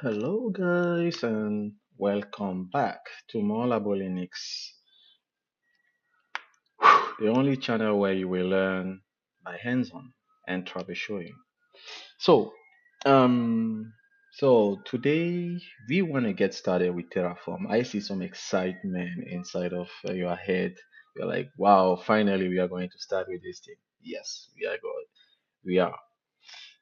Hello, guys, and welcome back to MonLabo Linux, the only channel where you will learn by hands-on and troubleshooting. So, um, so today we want to get started with Terraform. I see some excitement inside of your head. You're like, "Wow, finally we are going to start with this thing." Yes, we are good. We are.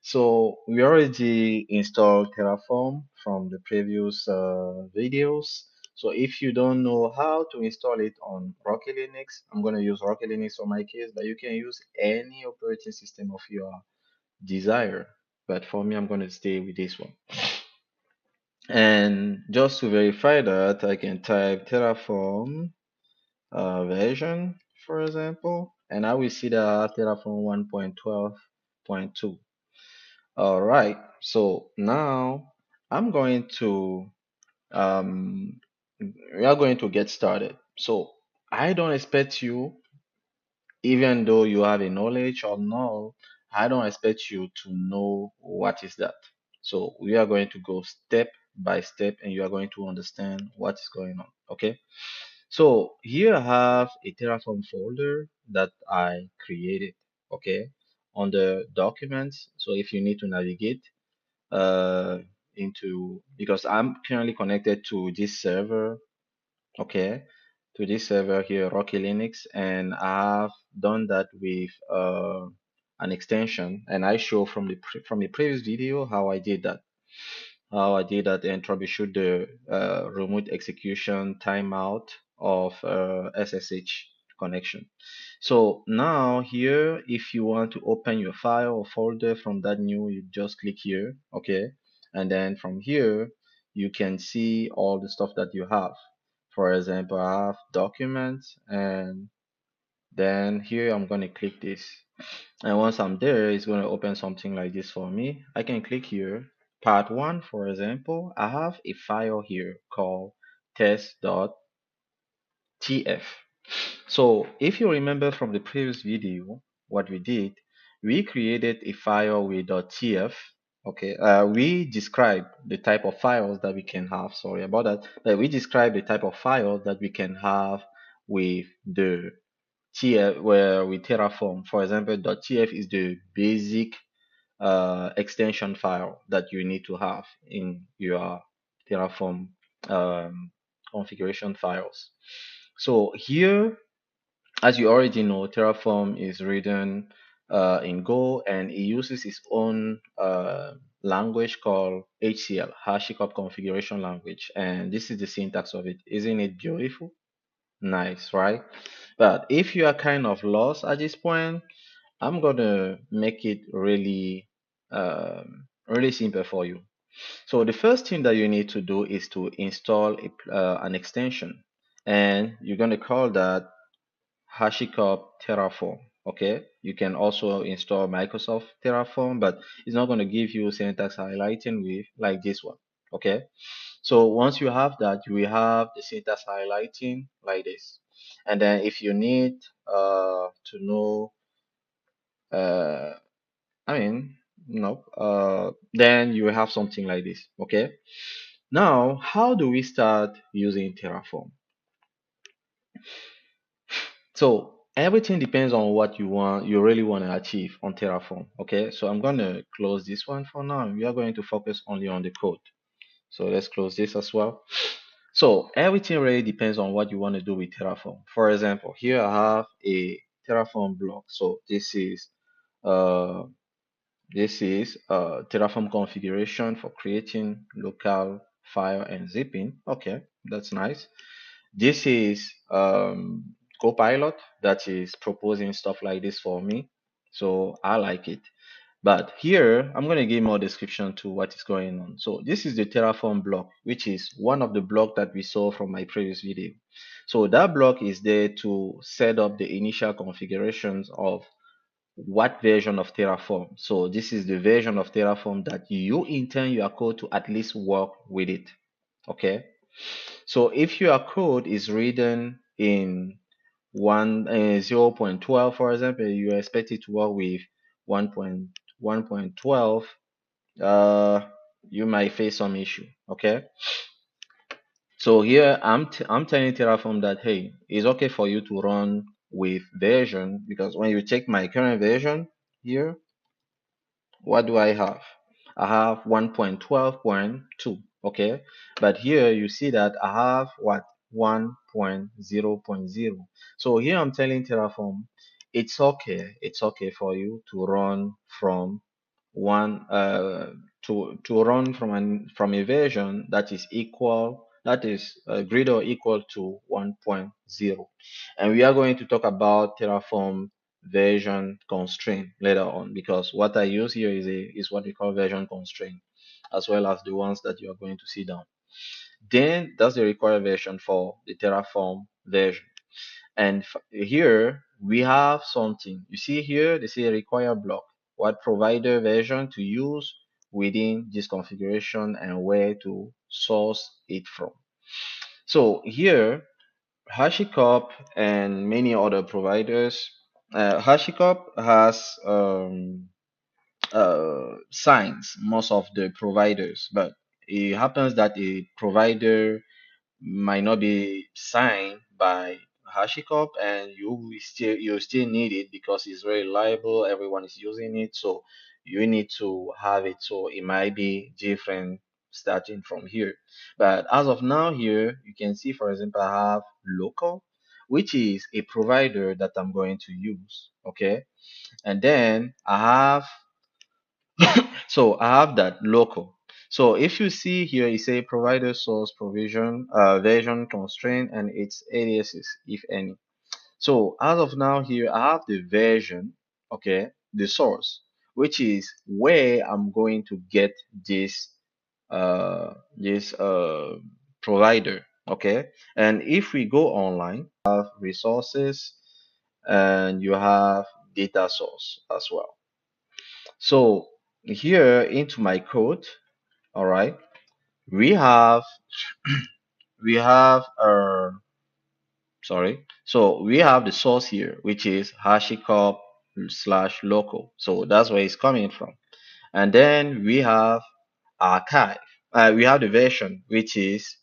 So we already installed Terraform from the previous videos. So if you don't know how to install it on Rocky Linux, I'm going to use Rocky Linux for my case, but you can use any operating system of your desire. But for me, I'm going to stay with this one. And just to verify that, I can type Terraform version, for example, and I will see that I have Terraform 1.12.2. All right, so now I'm going to um we are going to get started. So I don't expect you, even though you have a knowledge or no, I don't expect you to know what is that. So we are going to go step by step and you are going to understand what is going on. Okay. So here I have a Terraform folder that I created. Okay. On the documents. So if you need to navigate uh, into because I'm currently connected to this server, okay, to this server here, Rocky Linux, and I have done that with an extension, and I show from from the previous video how I did that and troubleshoot the remote execution timeout of SSH connection. So now here, if you want to open your file or folder from that new, you just click here, okay? And then from here, you can see all the stuff that you have. For example, I have documents and then here I'm going to click this. And once I'm there, it's going to open something like this for me. I can click here. Part 1, for example, I have a file here called test.tf. So if you remember from the previous video, what we did, we created a file with .tf. Okay, we describe the type of files that we can have. Sorry about that. But we describe the type of files that we can have with the TF, where with Terraform. For example, .tf is the basic extension file that you need to have in your Terraform um, configuration files. So here, as you already know, Terraform is written in Go and it uses its own language called HCL, HashiCorp Configuration Language. And this is the syntax of it. Isn't it beautiful? Nice, right? But if you are kind of lost at this point, I'm gonna make it really simple for you. So the first thing that you need to do is to install an extension, and you're gonna call that HashiCorp Terraform. Okay, you can also install Microsoft Terraform, but it's not going to give you syntax highlighting with like this one. Okay, so once you have that, you will have the syntax highlighting like this. And then if you need to know, uh, I mean, no, then you will have something like this. Okay, now how do we start using Terraform? So everything depends on what you really want to achieve on Terraform. Okay, so I'm going to close this one for now. We are going to focus only on the code. So let's close this as well. So everything really depends on what you want to do with Terraform. For example, here I have a Terraform block. So uh this is Terraform configuration for creating local file and zipping. Okay, that's nice. This is Copilot that is proposing stuff like this for me. So I like it. But here, I'm going to give more description to what is going on. So this is the Terraform block, which is one of the block that we saw from my previous video. So that block is there to set up the initial configurations of what version of Terraform. So this is the version of Terraform that you intend your code to at least work with it. Okay. So if your code is written in 0.12, for example, you expect it to work with 1.1.12. you might face some issue. Okay, so here I'm telling Terraform that hey, it's okay for you to run with version, because when you check my current version here, what do I have? I have 1.12.2, okay? But here you see that I have what? 1.0.0. So here I'm telling Terraform, it's okay for you to run from one to run from a version that is equal, that is greater or equal to 1.0. And we are going to talk about Terraform version constraint later on, because what I use here is what we call version constraint, as well as the ones that you are going to see down. Then that's the required version for the Terraform version. And here we have something. You see here, they say require block. What provider version to use within this configuration and where to source it from. So here, HashiCorp and many other providers. HashiCorp has signs most of the providers, but it happens that a provider might not be signed by HashiCorp, and you still need it because it's very reliable. Everyone is using it, so you need to have it. So it might be different starting from here. But as of now, here you can see, for example, I have local, which is a provider that I'm going to use. Okay, and then I have that local. So if you see here, it say provider source provision, version constraint, and its aliases, if any. So as of now here, I have the version, okay, the source, which is where I'm going to get this provider, okay. And if we go online, have resources, and you have data source as well. So here into my code, all right, we have we have sorry. So we have the source here, which is HashiCorp slash local. So that's where it's coming from. And then we have archive. We have the version which is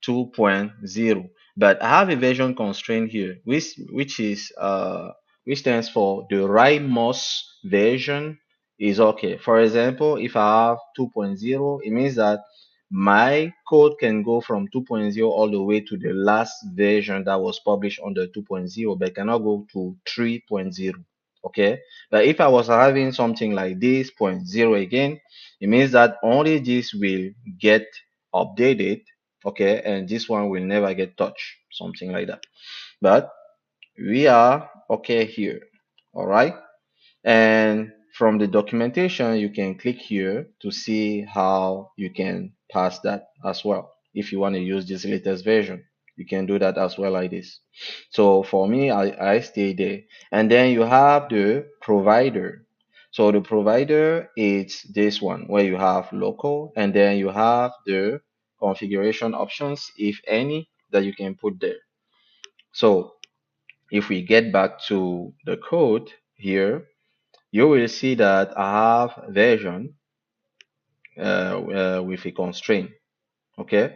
2.0, but I have a version constraint here, which stands for the rightmost version is okay. For example, if I have 2.0, it means that my code can go from 2.0 all the way to the last version that was published under 2.0, but cannot go to 3.0. Okay, but if I was having something like this point zero again, it means that only this will get updated, okay, and this one will never get touched, something like that. But we are okay here, all right. And from the documentation, you can click here to see how you can pass that as well. If you want to use this latest version, you can do that as well like this. So for me, I stay there. And then you have the provider. So the provider is this one where you have local, and then you have the configuration options, if any, that you can put there. So if we get back to the code here, you will see that I have version with a constraint. Okay,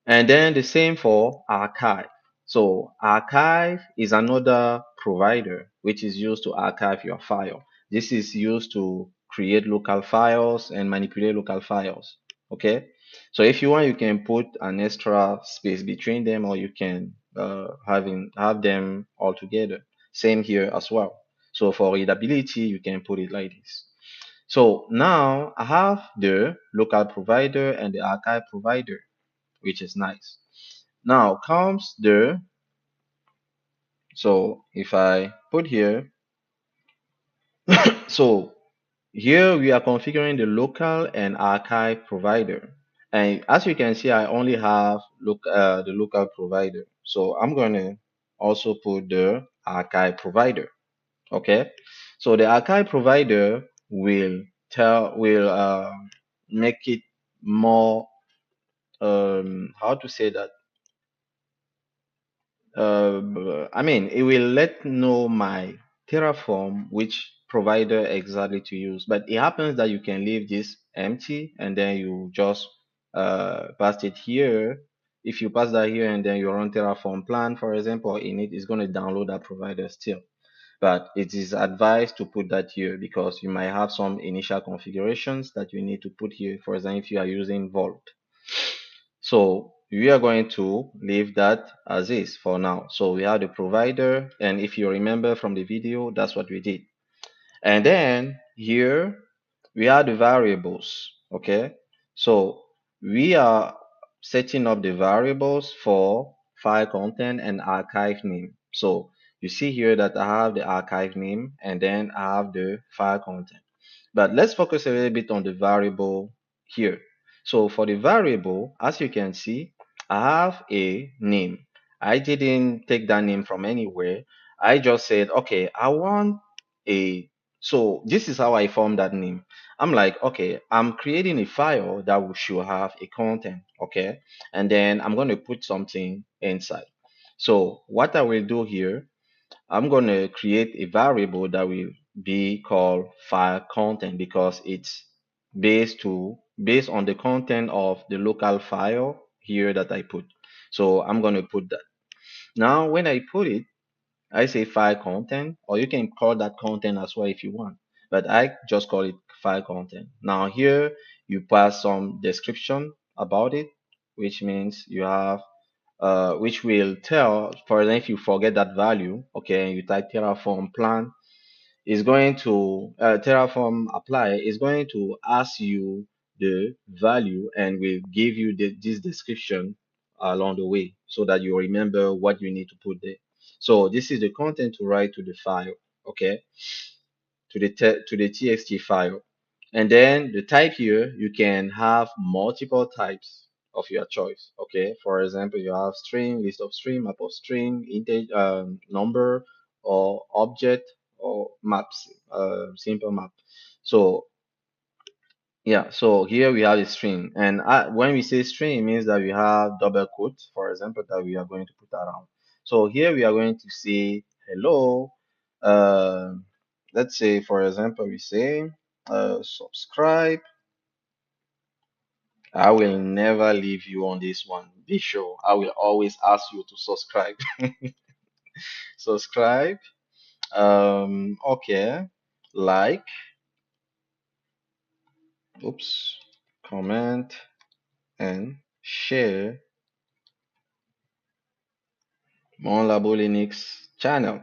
and then the same for archive. So archive is another provider which is used to archive your file. This is used to create local files and manipulate local files. Okay, so if you want, you can put an extra space between them, or you can have them all together. Same here as well. So for readability, you can put it like this. So now I have the local provider and the archive provider, which is nice. Now comes the, so if I put here, so here we are configuring the local and archive provider. And as you can see, I only have the local provider. So I'm going to also put the archive provider. Okay. So the archive provider will make it more, how to say that, I mean, it will let know my Terraform which provider exactly to use. But it happens that you can leave this empty and then you just pass it here. If you pass that here and then you run Terraform plan, for example, in it, it's going to download that provider still. But it is advised to put that here because you might have some initial configurations that you need to put here. For example, if you are using Vault. So we are going to leave that as is for now. So we have the provider, and if you remember from the video, that's what we did. And then here we have the variables. Okay, so we are setting up the variables for file content and archive name. So you see here that I have the archive name and then I have the file content. But let's focus a little bit on the variable here. So for the variable, as you can see, I have a name. I didn't take that name from anywhere. I just said, okay, I want a, so this is how I formed that name. I'm like, okay, I'm creating a file that should have a content, okay? And then I'm going to put something inside. So what I will do here, I'm going to create a variable that will be called file content because it's based on the content of the local file here that I put. So I'm going to put that. Now, when I put it, I say file content, or you can call that content as well if you want. But I just call it file content. Now here you pass some description about it, which means you have which will tell, for example, if you forget that value, okay, and you type Terraform plan, is going to Terraform apply is going to ask you the value and will give you this description along the way so that you remember what you need to put there. So this is the content to write to the file, okay, to the txt file. And then the type here, you can have multiple types of your choice. Okay, for example, you have string, list of string, map of string, integer, number, or object, or maps, simple map. So yeah, so here we have a string, and when we say string, it means that we have double quotes, for example, that we are going to put around. So here we are going to say hello. Uh, let's say, for example, we say subscribe. I will never leave you on this one. Be sure, I will always ask you to subscribe. Subscribe. Okay. Like. Oops. Comment and share MonLabo Linux channel.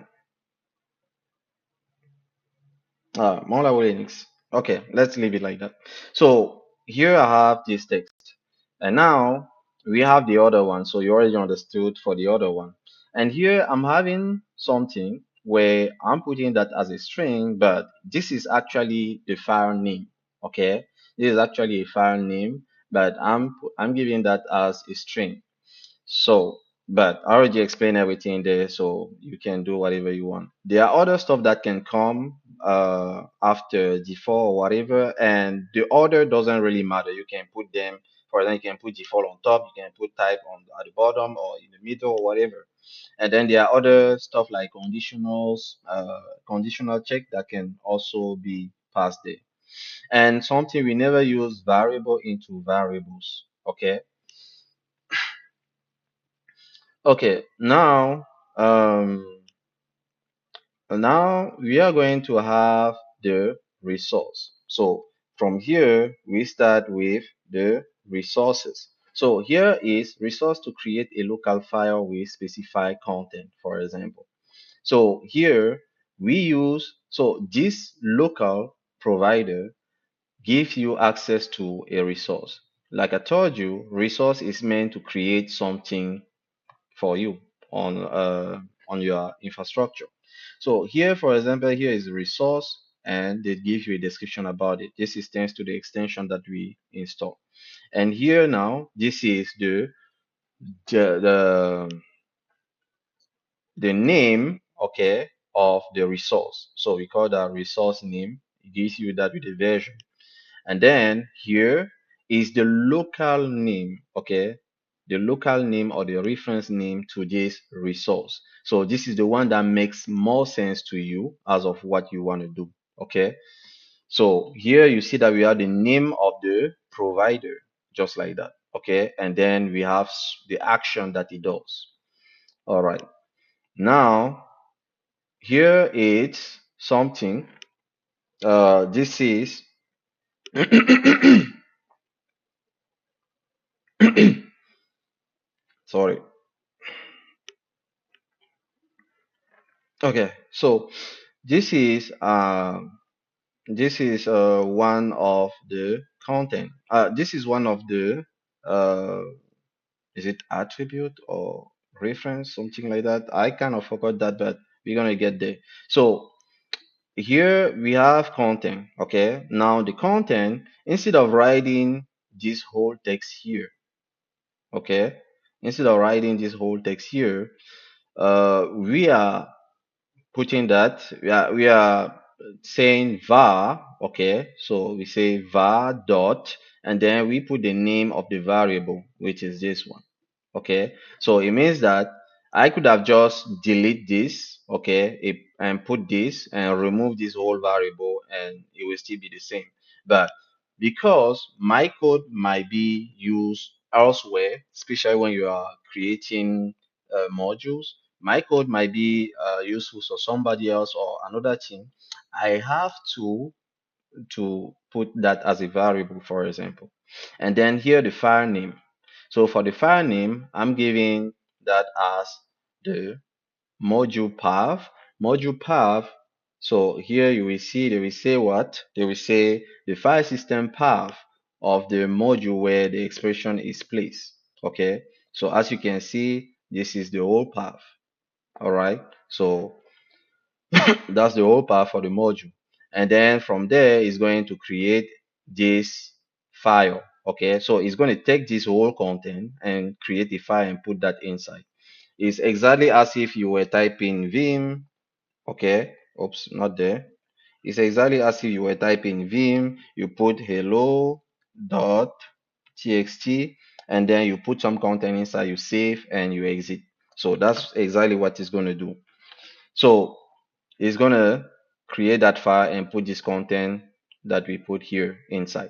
MonLabo Linux. Okay, let's leave it like that. So here I have this text, and now we have the other one. So you already understood for the other one. And here I'm having something where I'm putting that as a string, but this is actually the file name. Okay, this is actually a file name, but I'm giving that as a string. So, but I already explained everything there, so you can do whatever you want. There are other stuff that can come after default or whatever, and the order doesn't really matter. You can put them, for example, you can put default on top, you can put type on at the bottom or in the middle or whatever. And then there are other stuff like conditionals, conditional check that can also be passed there. And something we never use variable into variables. Okay. Okay, um, now we are going to have the resource. So from here, we start with the resources. So here is resource to create a local file with specified content, for example. So here we use, so this local provider gives you access to a resource. Like I told you, resource is meant to create something for you on your infrastructure. So here, for example, here is a resource and they give you a description about it. This is thanks to the extension that we install. And here now, this is the the, the name, okay, of the resource. So we call that resource name. It gives you that with the version. And then here is the local name, okay? The local name or the reference name to this resource. So this is the one that makes more sense to you as of what you want to do. Okay. So here you see that we have the name of the provider, just like that. Okay. And then we have the action that it does. All right. Now, here it's something. This is, sorry. Okay. So this is, one of the content. This is one of the, uh, is it attribute or reference, something like that? I kind of forgot that, but we're gonna get there. So here we have content. Okay, now the content, instead of writing this whole text here, okay, instead of writing this whole text here, we are putting that, we are saying var. Okay, so we say var dot, and then we put the name of the variable, which is this one. Okay, so it means that I could have just delete this, okay, and put this and remove this whole variable, and it will still be the same. But because my code might be used elsewhere, especially when you are creating modules, my code might be useful for somebody else or another team. I have to put that as a variable, for example. And then here the file name. So for the file name, I'm giving that as the module path. Module path. So here you will see they will say what? They will say the file system path of the module where the expression is placed. Okay. So as you can see, this is the whole path. All right. So that's the whole path for the module. And then from there, it's going to create this file. Okay, so it's going to take this whole content and create a file and put that inside. It's exactly as if you were typing vim. Okay, oops, not there. It's exactly as if you were typing vim. You put hello dot txt, and then you put some content inside, you save and you exit. So that's exactly what it's going to do. So it's gonna create that file and put this content that we put here inside.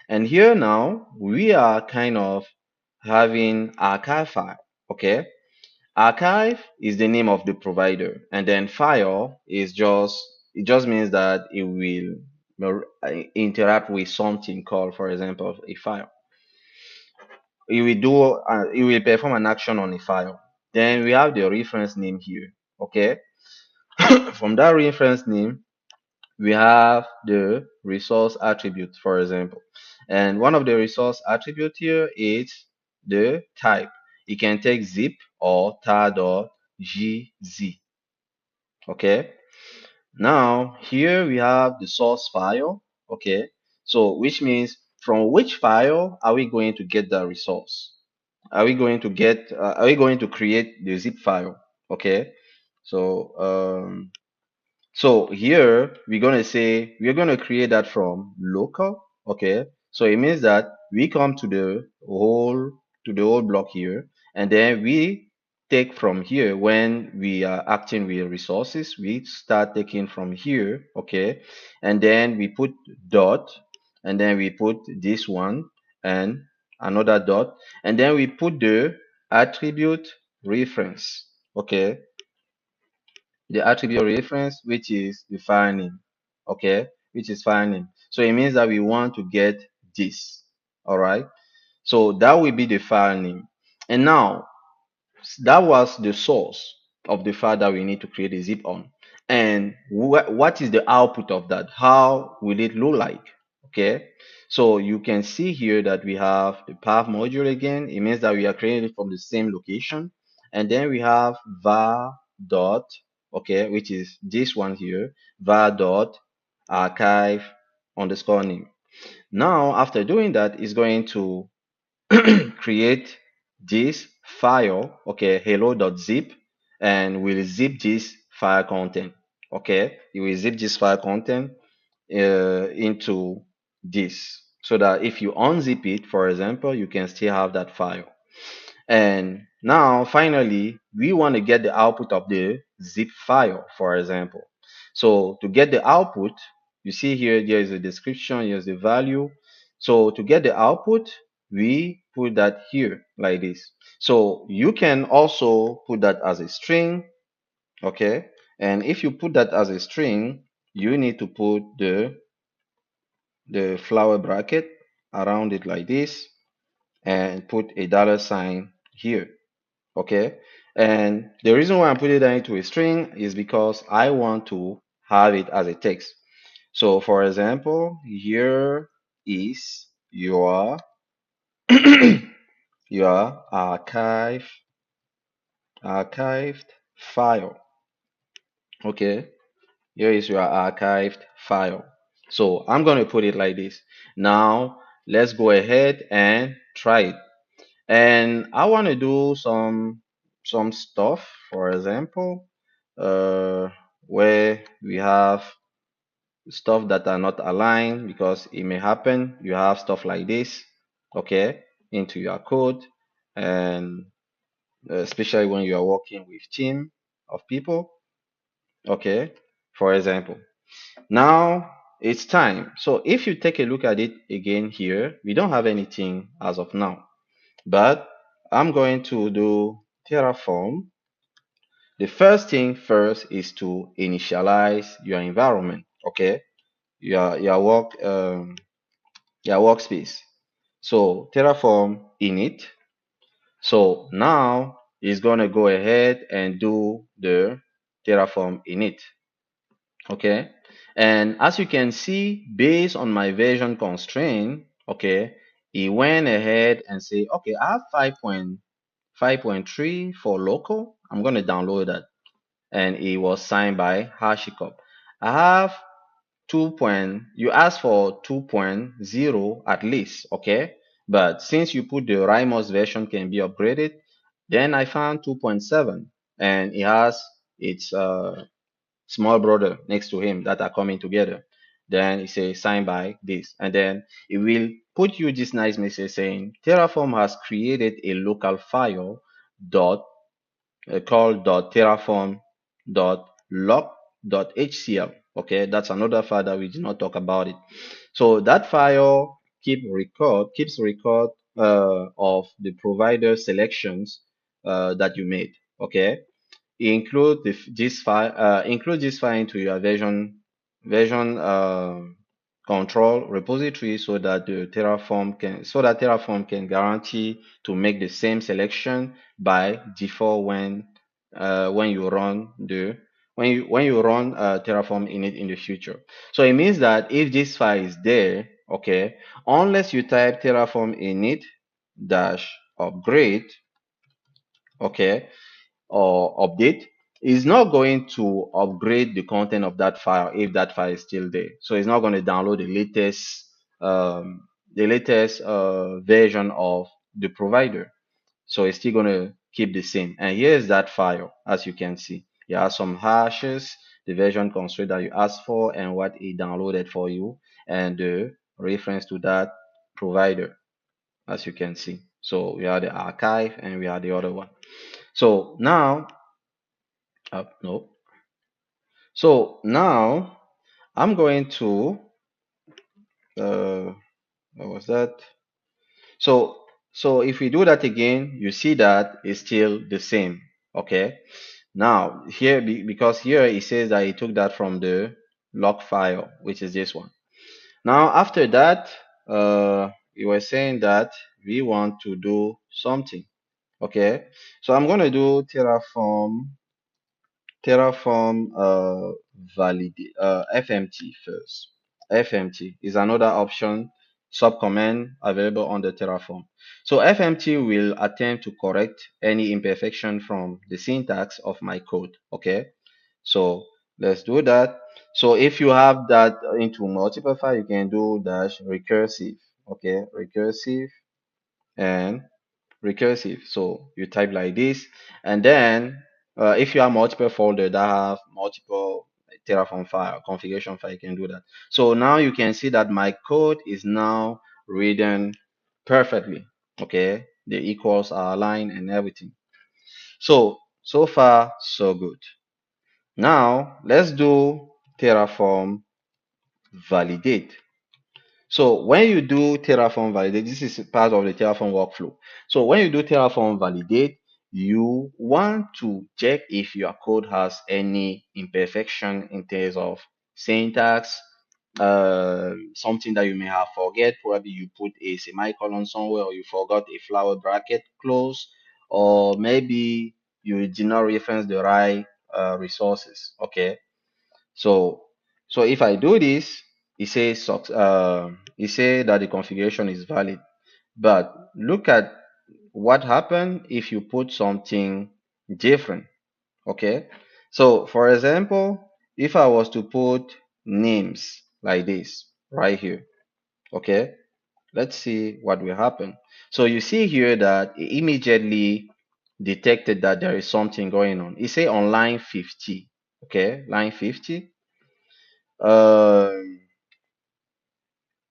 And here now we are kind of having archive file. Okay, archive is the name of the provider, and then file is just, it just means that it will interact with something called, for example, a file. It will perform an action on a file. Then we have the reference name here. Okay, from that reference name we have the resource attribute, for example. And one of the resource attribute here is the type. It can take zip or tar or gz. Okay. Now here we have the source file. Okay. So which means from which file are we going to get the resource? Are we going to create the zip file? Okay. So so here we're gonna create that from local. Okay. So it means that we come to the whole block here, and then we take from here when we are acting with resources. We start taking from here, okay, and then we put dot, and then we put this one and another dot, and then we put the attribute reference. Okay, the attribute reference, which is the file name. Okay, which is file name. So it means that we want to get this. All right. So that will be the file name. And now that was the source of the file that we need to create a zip on. And what is the output of that? How will it look like? Okay. So you can see here that we have the path module again. It means that we are creating it from the same location. And then we have var dot, okay, which is this one here, var dot archive underscore name. Now, after doing that, it's going to create this file, okay, hello.zip, and we'll zip this file content. Okay, you will zip this file content into this, so that if you unzip it, for example, you can still have that file. And now finally we want to get the output of the zip file, for example. So to get the output, You see here, there is a description, here's the value. So to get the output, we put that here like this. So you can also put that as a string, okay? And if you put that as a string, you need to put the flower bracket around it like this and put a dollar sign here, okay? And the reason why I'm putting that into a string is because I want to have it as a text. So for example, here is your your archived file. Okay, here is your archived file. So I'm going to put it like this. Now let's go ahead and try it. And I want to do some stuff, for example, uh, where we have stuff that are not aligned, because it may happen you have stuff like this, okay, into your code. And especially when you are working with team of people, okay. For example, now it's time. So if you take a look at it again here, we don't have anything as of now, but I'm going to do Terraform. The first thing first is to initialize your environment, okay, your workspace. So Terraform init. So now it's gonna go ahead and do the Terraform init. Okay. And as you can see, based on my version constraint, okay, it went ahead and say, okay, I have 5.5.3 for local. I'm gonna download that. And it was signed by HashiCorp. I have you asked for 2.0 at least, okay? But since you put the Rymos version can be upgraded, then I found 2.7, and it has its small brother next to him that are coming together. Then it says signed by this, and then it will put you this nice message saying Terraform has created a local file dot called .terraform.log.hcl. Okay, that's another file that we did not talk about it. So that file keeps record of the provider selections that you made. Okay, include this file into your version control repository, so that Terraform can guarantee to make the same selection by default when you run Terraform init in the future. So it means that if this file is there, okay, unless you type Terraform init dash upgrade, okay, or update, is not going to upgrade the content of that file if that file is still there. So it's not going to download the latest version of the provider. So it's still going to keep the same. And here's that file, as you can see. Here are some hashes, the version constraint that you asked for, and what it downloaded for you, and the reference to that provider, as you can see. So we have the archive and we have the other one. So now no. So now I'm going to what was that? So if we do that again, you see that it's still the same. Okay. Now here because here it says that it took that from the log file, which is this one. Now after that, we were saying that we want to do something. Okay. So I'm gonna do Terraform FMT first. FMT is another option subcommand available on the Terraform. So FMT will attempt to correct any imperfection from the syntax of my code. Okay, so let's do that. So if you have that into multiple file, you can do dash recursive. Okay, recursive and recursive. So you type like this, and then if you have multiple folder that have multiple Terraform file, configuration file, you can do that. So now you can see that my code is now reading perfectly. Okay, the equals are aligned and everything. So far so good. Now let's do Terraform validate. So when you do Terraform validate, this is part of the Terraform workflow. So when you do Terraform validate, you want to check if your code has any imperfection in terms of syntax, something that you may have forget. Probably you put a semicolon somewhere, or you forgot a flower bracket close, or maybe you did not reference the right resources. Okay, so if I do this, it say that the configuration is valid. But look at what happened if you put something different. Okay. So for example, if I was to put names like this right here, okay, let's see what will happen. So you see here that it immediately detected that there is something going on. It say on line 50. Okay, line 50.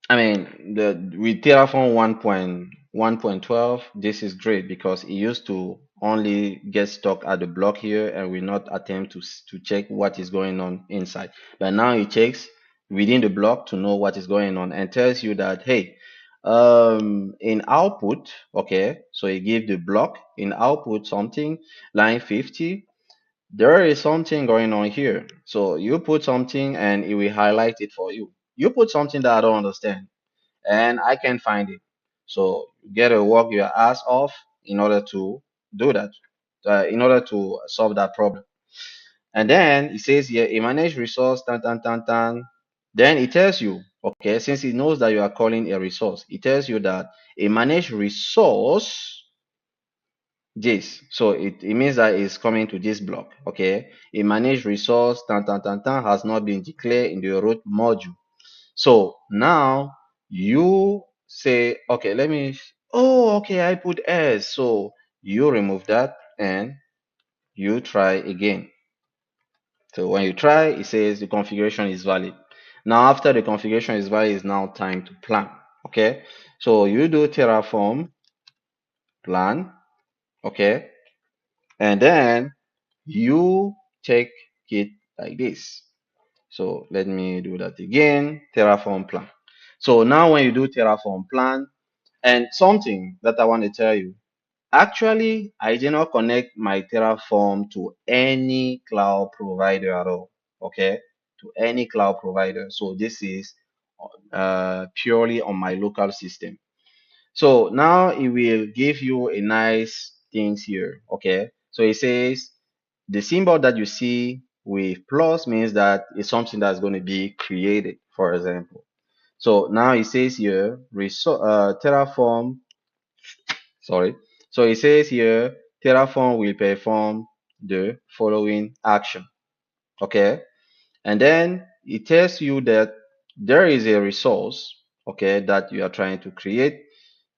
I mean, the with Terraform 1.1.12, this is great because it used to only get stuck at the block here and will not attempt to check what is going on inside. But now it checks within the block to know what is going on and tells you that, hey, in output, okay, so it gives the block in output something, line 50, there is something going on here. So you put something and it will highlight it for you. You put something that I don't understand and I can find it. So you gotta work your ass off in order to do that, in order to solve that problem. And then it says here, a managed resource, tan, tan, tan, tan. Then it tells you, okay, since it knows that you are calling a resource, it tells you that a managed resource, this. So it means that it's coming to this block, okay? A managed resource, tan, tan, tan, tan, has not been declared in the root module. So now you say, okay, oh, okay, I put S. So you remove that and you try again. So when you try, it says the configuration is valid. Now, after the configuration is valid, it's now time to plan. Okay. So you do Terraform plan. Okay. And then you check it like this. So let me do that again. Terraform plan. So now when you do Terraform plan, and something that I want to tell you, actually, I did not connect my Terraform to any cloud provider at all. Okay, to any cloud provider. So this is purely on my local system. So now it will give you a nice things here. Okay, so it says the symbol that you see with plus means that it's something that's going to be created, for example. So now it says here, Terraform, sorry. So it says here, Terraform will perform the following action. Okay. And then it tells you that there is a resource, okay, that you are trying to create.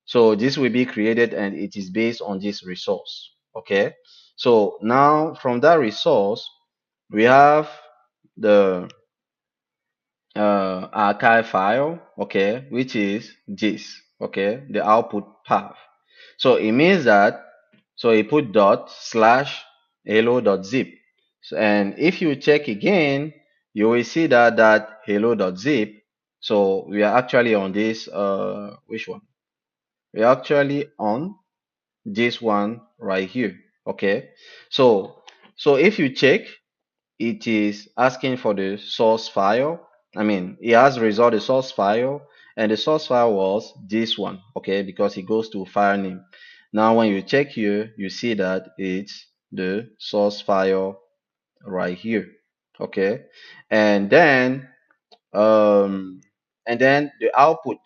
So this will be created and it is based on this resource. Okay. So now from that resource, we have the archive file, okay, which is this, okay, the output path. So it means that, so it put dot slash hello.zip. So, and if you check again, you will see that hello.zip. So we are actually on this, which one? We are actually on this one right here. Okay. So, if you check, it is asking for the source file. I mean, it has resolved the source file, and the source file was this one, okay, because it goes to file name. Now, when you check here, you see that it's the source file right here, okay, and then um, the output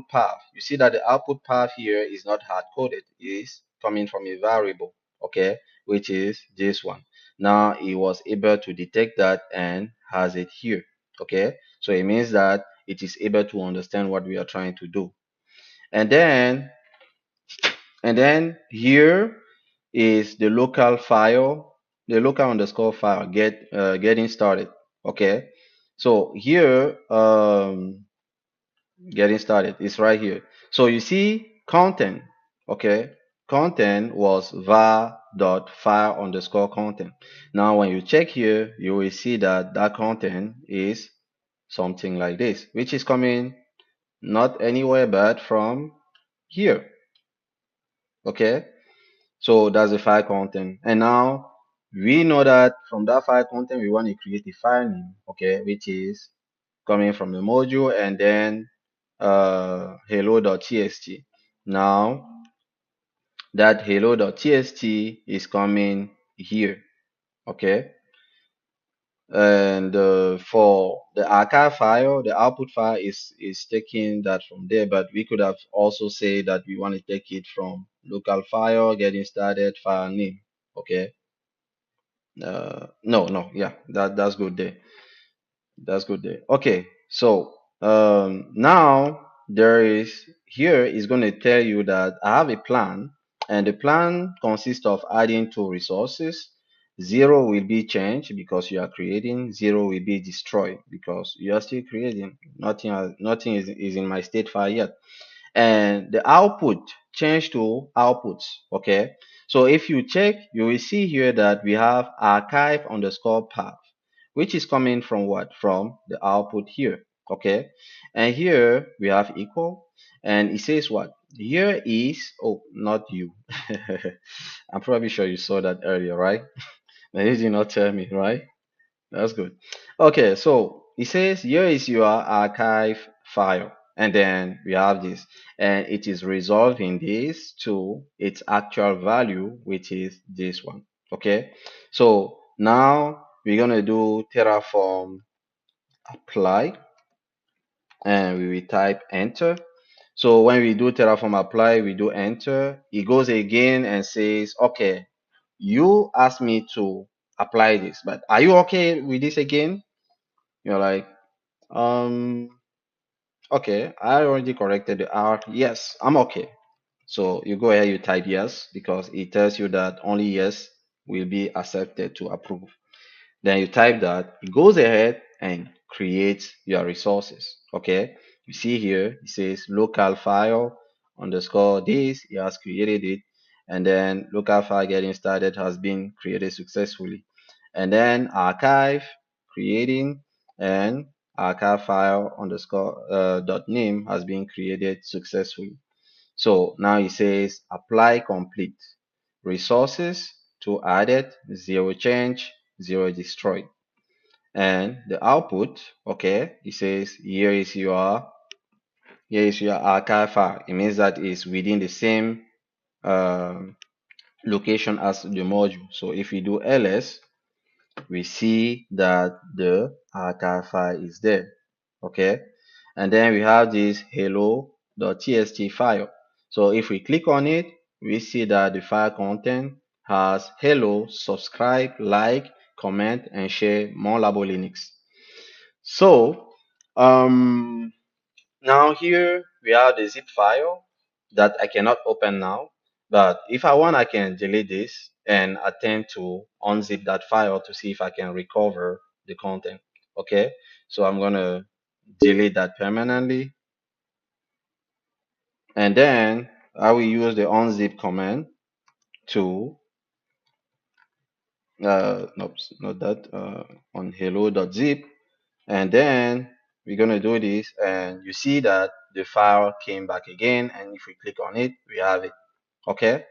path. You see that the output path here is not hard coded; is coming from a variable, okay, which is this one. Now it was able to detect that and has it here, okay. So it means that it is able to understand what we are trying to do. And then here is the local file, the local underscore file getting started. Okay. So here getting started is right here. So you see content. Okay. Content was var dot file underscore content. Now when you check here, you will see that content is something like this, which is coming not anywhere but from here. Okay, so that's the file content. And now we know that from that file content, we want to create a file name, okay, which is coming from the module and then hello.txt. Now that hello.txt is coming here, okay. And for the archive file, the output file is taking that from there, but we could have also said that we want to take it from local file, getting started, file name, okay. No, yeah, that's good there. That's good there. Okay, so now there is here is going to tell you that I have a plan, and the plan consists of adding two resources. Zero will be changed because you are creating. Zero will be destroyed because you are still creating. Nothing is in my state file yet, and the output change to outputs. Okay, so if you check, you will see here that we have archive underscore path, which is coming from what? From the output here. Okay, and here we have equal, and it says what? Here is, oh, not you. I'm probably sure you saw that earlier, right? But you did not tell me, right? That's good. Okay, so it says here is your archive file, and then we have this, and it is resolving this to its actual value, which is this one. Okay, so now we're gonna do Terraform apply, and we will type enter. So when we do Terraform apply, we do enter. It goes again and says, okay, you asked me to apply this, but are you okay with this again? You're like, um, okay, I already corrected the R. Yes, I'm okay. So you go ahead, you type yes because it tells you that only yes will be accepted to approve. Then you type that, it goes ahead and creates your resources. Okay, you see here it says local file underscore this, it has created it, and then local file getting started has been created successfully. And then archive creating, and archive file underscore dot name has been created successfully. So now it says apply complete. Resources to added, zero change, zero destroyed. And the output, okay, it says here is your archive file. It means that it's within the same location as the module. So if we do ls, we see that the archive file is there. Okay, and then we have this hello.txt file. So if we click on it, we see that the file content has hello, subscribe, like, comment, and share MonLabo Linux. So now here we have the zip file that I cannot open now, but if I want, I can delete this and attempt to unzip that file to see if I can recover the content. Okay, so I'm gonna delete that permanently, and then I will use the unzip command to nope, not that on hello.zip, and then we're gonna do this, and you see that the file came back again, and if we click on it, we have it. Okay,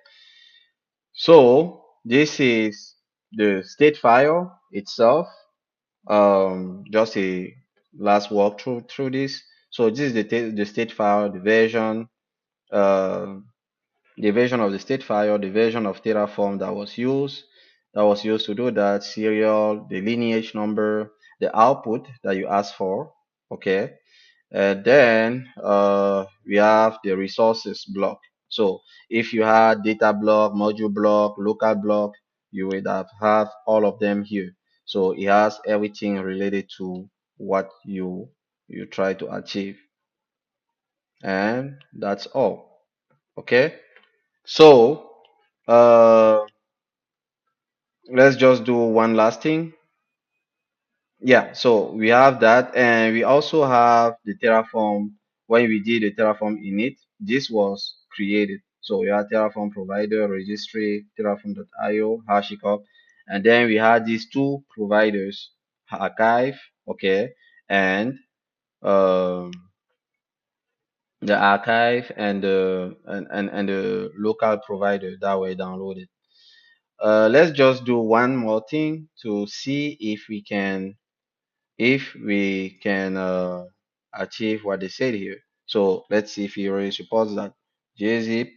so this is the state file itself. Just a last walk through this. So this is the state file, uh, the version of the state file, the version of Terraform that was used to do that, serial, the lineage number, the output that you asked for. Okay, and then we have the resources block. So if you had data block, module block, local block, you would have all of them here. So it has everything related to what you try to achieve. And that's all. Okay. So let's just do one last thing. Yeah, so we have that, and we also have the Terraform. When we did the Terraform init, this was created. So we have Terraform provider, registry, Terraform.io, HashiCorp, and then we had these two providers, archive, okay, and um, the archive and and the local provider that were downloaded. Let's just do one more thing to see if we can achieve what they said here. So let's see if he really supports that. Gzip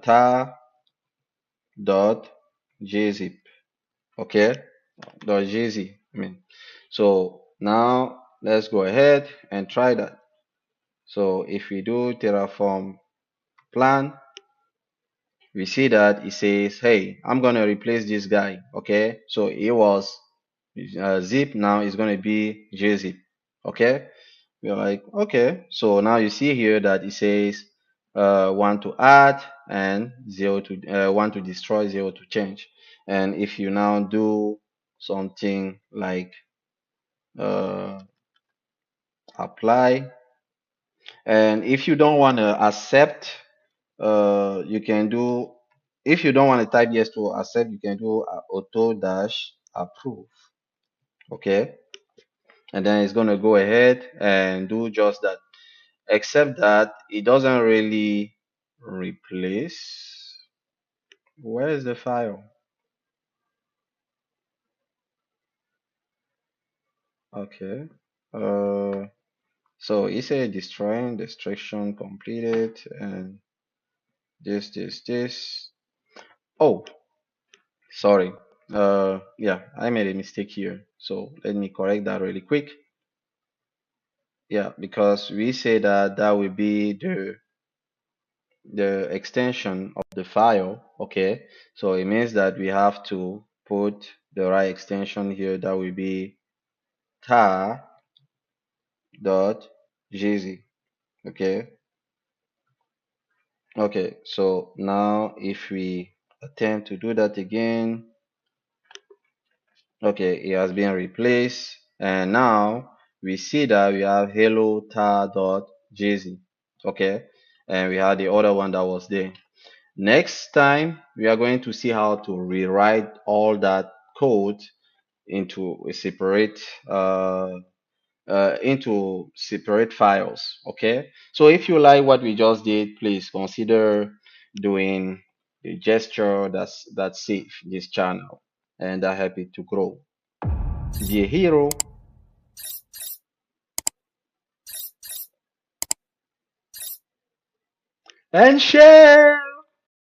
tar dot gzip. Okay, dot gz. I mean, so now let's go ahead and try that. So if we do Terraform plan, we see that it says, hey, I'm gonna replace this guy. Okay, so it was zip, now it's gonna be gzip. Okay, we're like, okay, so now you see here that it says one to add and zero to one to destroy, zero to change. And if you now do something like apply, and if you don't want to accept, you can do, if you don't want to type yes to accept, you can do auto dash approve. Okay, and then it's going to go ahead and do just that, except that it doesn't really replace. Where is the file? Okay. Uh, so it said destroying, destruction completed, and this. Oh, sorry. Yeah, I made a mistake here. So let me correct that really quick. Yeah, because we say that that will be the extension of the file. Okay, so it means that we have to put the right extension here. That will be tar dot gz. Okay, okay, so now if we attempt to do that again, okay, it has been replaced, and now we see that we have hello tar dot gz. Okay, and we had the other one that was there. Next time, we are going to see how to rewrite all that code into a separate into separate files. Okay. So if you like what we just did, please consider doing a gesture that's safe this channel and that help it to grow. Be a hero and share.